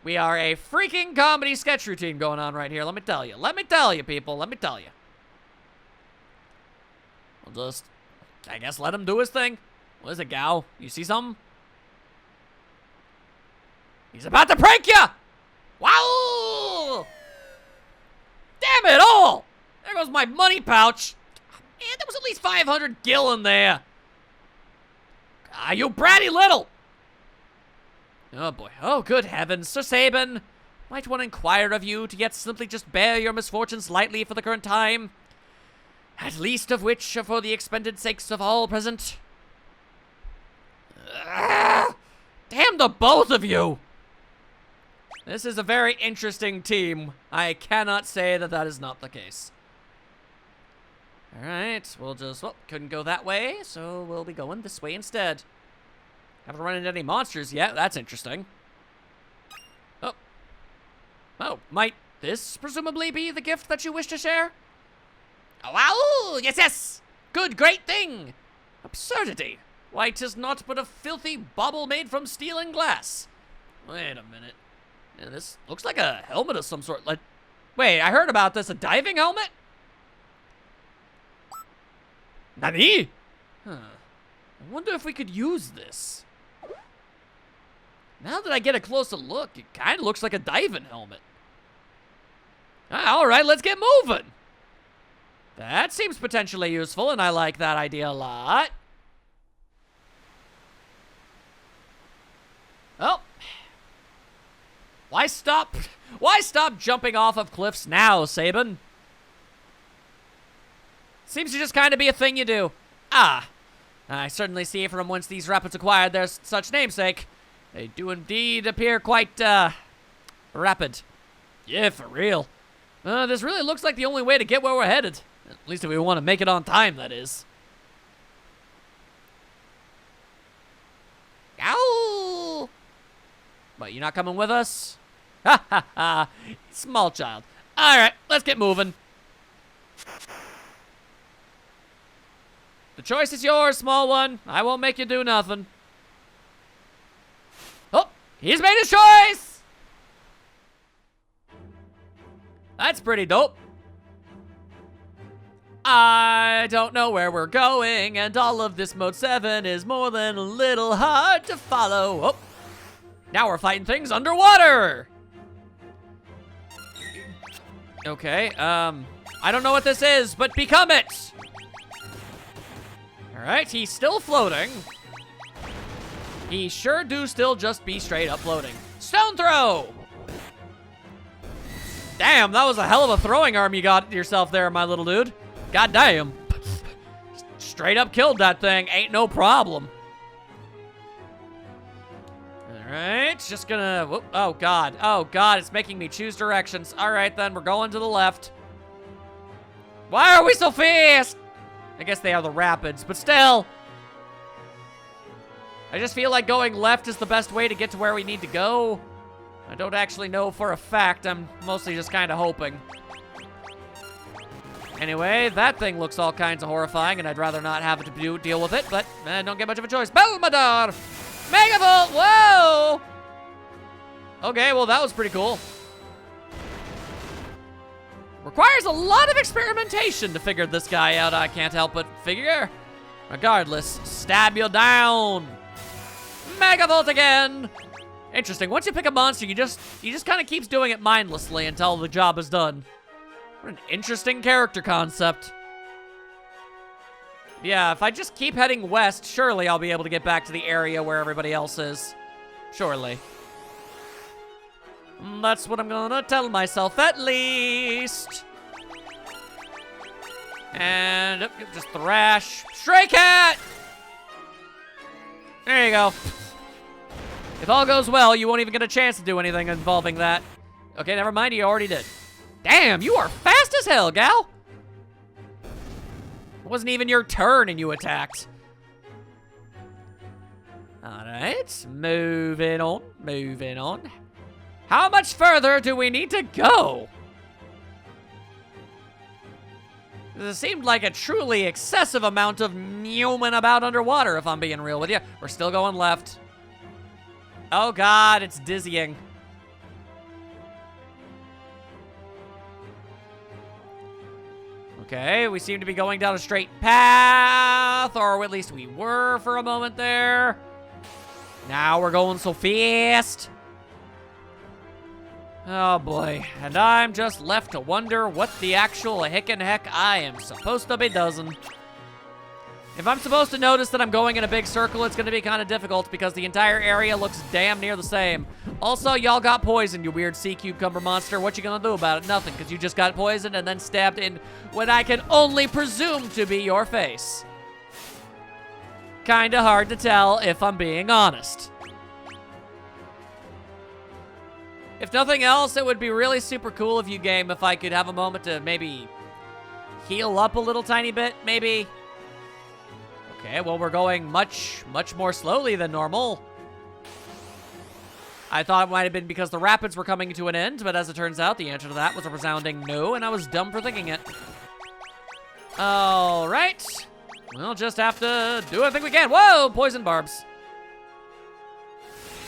We are a freaking comedy sketch routine going on right here, let me tell you. Let me tell you, people, let me tell you. We'll just, I guess, let him do his thing. What is it, Gao? You see something? He's about to prank you! Wow! Damn it all! There goes my money pouch. Man, there was at least 500 gil in there. Ah, you bratty little! Oh boy. Oh, good heavens. Sir Sabin, might one inquire of you to yet simply just bear your misfortunes lightly for the current time? At least of which are for the expended sakes of all present. Damn the both of you! This is a very interesting team. I cannot say that that is not the case. Alright, we'll just, well, couldn't go that way, so we'll be going this way instead. Haven't run into any monsters yet. That's interesting. Oh. Oh, might this presumably be the gift that you wish to share? Oh, wow! Yes, yes! Good, great thing! Absurdity! Why, 'tis naught but a filthy bauble made from steel and glass. Wait a minute. Yeah, this looks like a helmet of some sort. Like, wait, I heard about this. A diving helmet? Nani? Huh. I wonder if we could use this. Now that I get a closer look, it kind of looks like a diving helmet. All right, let's get moving. That seems potentially useful, and I like that idea a lot. Oh. Why stop jumping off of cliffs now, Sabin? Seems to just kind of be a thing you do. Ah. I certainly see from whence these rapids acquired their such namesake. They do indeed appear quite, rapid. Yeah, for real. This really looks like the only way to get where we're headed. At least if we want to make it on time, that is. Ow! But you're not coming with us? Ha ha ha. Small child. Alright, let's get moving. The choice is yours, small one. I won't make you do nothing. Oh, he's made his choice! That's pretty dope. I don't know where we're going, and all of this Mode 7 is more than a little hard to follow. Oh, now we're fighting things underwater! Okay, I don't know what this is, but become it! Alright, he's still floating. He sure do still just be straight up floating. Stone throw! Damn, that was a hell of a throwing arm you got yourself there, my little dude. God damn. Straight up killed that thing, ain't no problem. Alright, just gonna, whoop, oh god, it's making me choose directions. Alright then, we're going to the left. Why are we so fast? I guess they are the rapids, but still. I just feel like going left is the best way to get to where we need to go. I don't actually know for a fact, I'm mostly just kind of hoping. Anyway, that thing looks all kinds of horrifying, and I'd rather not have to deal with it, but I don't get much of a choice. Belmadar! Megavolt! Whoa! Okay, well, that was pretty cool. Requires a lot of experimentation to figure this guy out, I can't help but figure. Regardless, stab you down. Megavolt again! Interesting, once you pick a monster, he just kind of keeps doing it mindlessly until the job is done. What an interesting character concept. Yeah, if I just keep heading west, surely I'll be able to get back to the area where everybody else is. Surely. That's what I'm gonna tell myself, at least. And just thrash. Stray Cat! There you go. If all goes well, you won't even get a chance to do anything involving that. Okay, never mind, you already did. Damn, you are fast as hell, gal. It wasn't even your turn and you attacked. All right, moving on, moving on. How much further do we need to go? This seemed like a truly excessive amount of mewing about underwater, if I'm being real with you. We're still going left. Oh God, it's dizzying. Okay, we seem to be going down a straight path, or at least we were for a moment there. Now we're going so fast. Oh boy, and I'm just left to wonder what the actual hickin' heck I am supposed to be doing. If I'm supposed to notice that I'm going in a big circle, it's gonna be kind of difficult because the entire area looks damn near the same. Also, y'all got poisoned, you weird sea cucumber monster. What you gonna do about it? Nothing, because you just got poisoned and then stabbed in what I can only presume to be your face. Kinda hard to tell, if I'm being honest. If nothing else, it would be really super cool of you, game, if I could have a moment to maybe heal up a little tiny bit, maybe. Okay, well, we're going much more slowly than normal. I thought it might have been because the rapids were coming to an end, but as it turns out, the answer to that was a resounding no, and I was dumb for thinking it. All right. We'll just have to do everything we can. Whoa, poison barbs.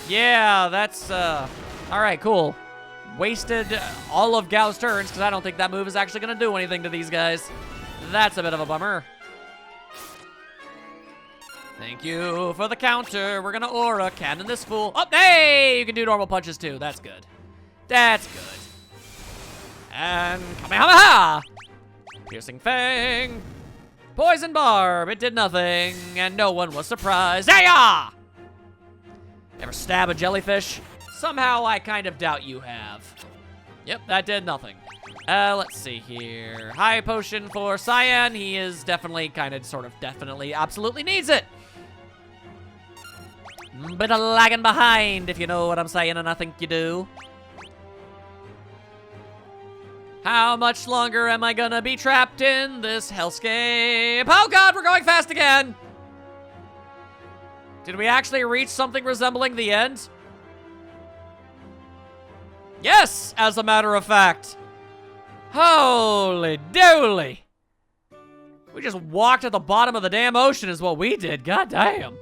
Yeah, that's, all right, cool. Wasted all of Gao's turns, because I don't think that move is actually going to do anything to these guys. That's a bit of a bummer. Thank you for the counter. We're gonna aura cannon this fool. Oh, hey! You can do normal punches too. That's good. That's good. And Kamehameha! Piercing Fang. Poison Barb. It did nothing, and no one was surprised. Hey-ya! Ever stab a jellyfish? Somehow I kind of doubt you have. Yep, that did nothing. Let's see here. High potion for Cyan. He is definitely, definitely, absolutely needs it. Bit of lagging behind, if you know what I'm saying, and I think you do. How much longer am I gonna be trapped in this hellscape? Oh God, we're going fast again! Did we actually reach something resembling the end? Yes, as a matter of fact. Holy dooly. We just walked at the bottom of the damn ocean is what we did, god damn.